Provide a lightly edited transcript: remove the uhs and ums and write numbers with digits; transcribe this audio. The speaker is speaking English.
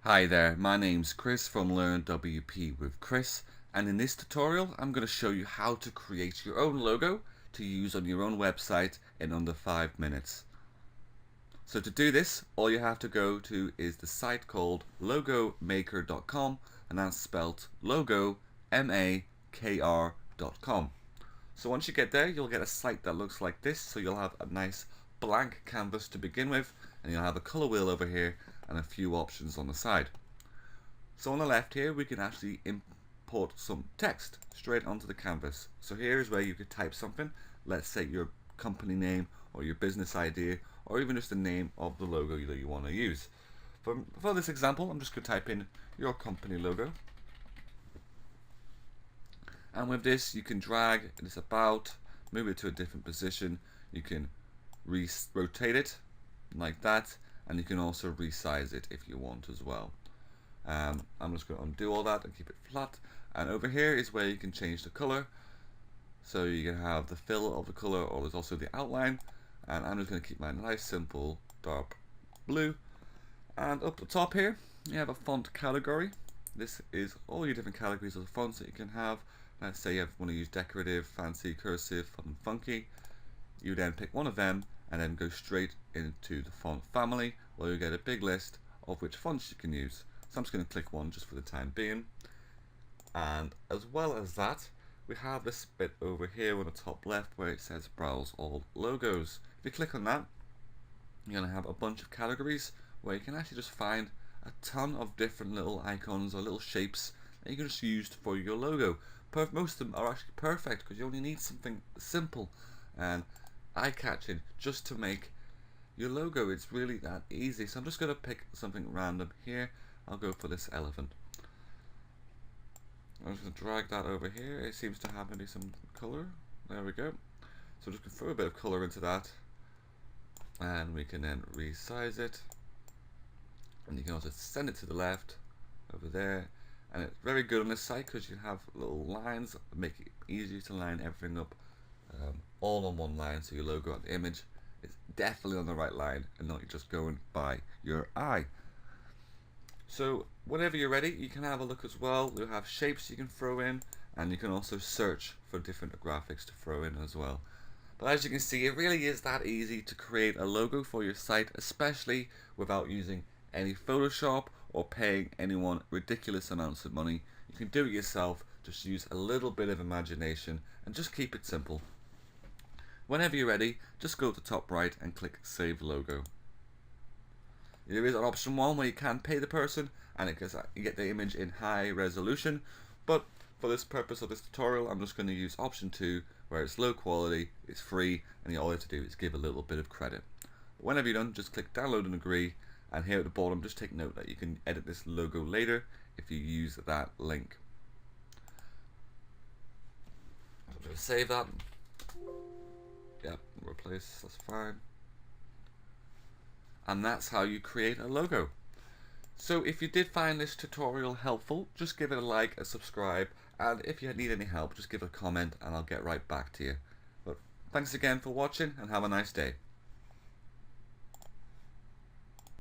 Hi there, my name's Chris from Learn WP with Chris, and in this tutorial I'm going to show you how to create your own logo to use on your own website in under 5 minutes. So to do this, all you have to go to is the site called logomaker.com, and that's spelled logo makr.com. So once you get there, you'll get a site that looks like this. So you'll have a nice blank canvas to begin with, and you'll have a color wheel over here and a few options on the side. So on the left here, we can actually import some text straight onto the canvas. So here is where you could type something, let's say your company name or your business idea, or even just the name of the logo that you want to use. For this example, I'm just going to type in your company logo. And with this, you can drag this about, move it to a different position. You can rotate it like that, and you can also resize it if you want as well. I'm just going to undo all that and keep it flat. And over here is where you can change the color. So you can have the fill of the color, or there's also the outline. And I'm just going to keep mine nice, simple, dark blue. And up the top here, you have a font category. This is all your different categories of fonts that you can have. Let's say you want to use decorative, fancy, cursive, fun and funky. You then pick one of them and then go straight into the font family, where you get a big list of which fonts you can use. So I'm just going to click one just for the time being. And as well as that, we have this bit over here on the top left where it says browse all logos. If you click on that, you're going to have a bunch of categories where you can actually just find a ton of different little icons or little shapes that you can just use for your logo. Most of them are actually perfect because you only need something simple and eye-catching just to make your logo. It's really that easy. So I'm just going to pick something random here. I'll go for this elephant. I'm just going to drag that over here. It seems to have maybe some color. There we go. So just throw a bit of color into that, and we can then resize it. And you can also send it to the left over there. And it's very good on this site because you have little lines that make it easier to line everything up all on one line, so your logo on the image is definitely on the right line and not just going by your eye. So whenever you're ready, you can have a look as well. You'll have shapes you can throw in, and you can also search for different graphics to throw in as well. But as you can see, it really is that easy to create a logo for your site, especially without using any Photoshop or paying anyone ridiculous amounts of money. You can do it yourself, just use a little bit of imagination and just keep it simple. Whenever you're ready, just go to the top right and click Save Logo. There is an option 1 where you can pay the person and you get the image in high resolution, but for this purpose of this tutorial, I'm just going to use option 2 where it's low quality, it's free, and all you have to do is give a little bit of credit. Whenever you're done, just click Download and Agree. And here at the bottom, just take note that you can edit this logo later if you use that link. I'm going to save that. Yep, replace, that's fine. And that's how you create a logo. So if you did find this tutorial helpful, just give it a like, a subscribe, and if you need any help, just give a comment and I'll get right back to you. But thanks again for watching and have a nice day.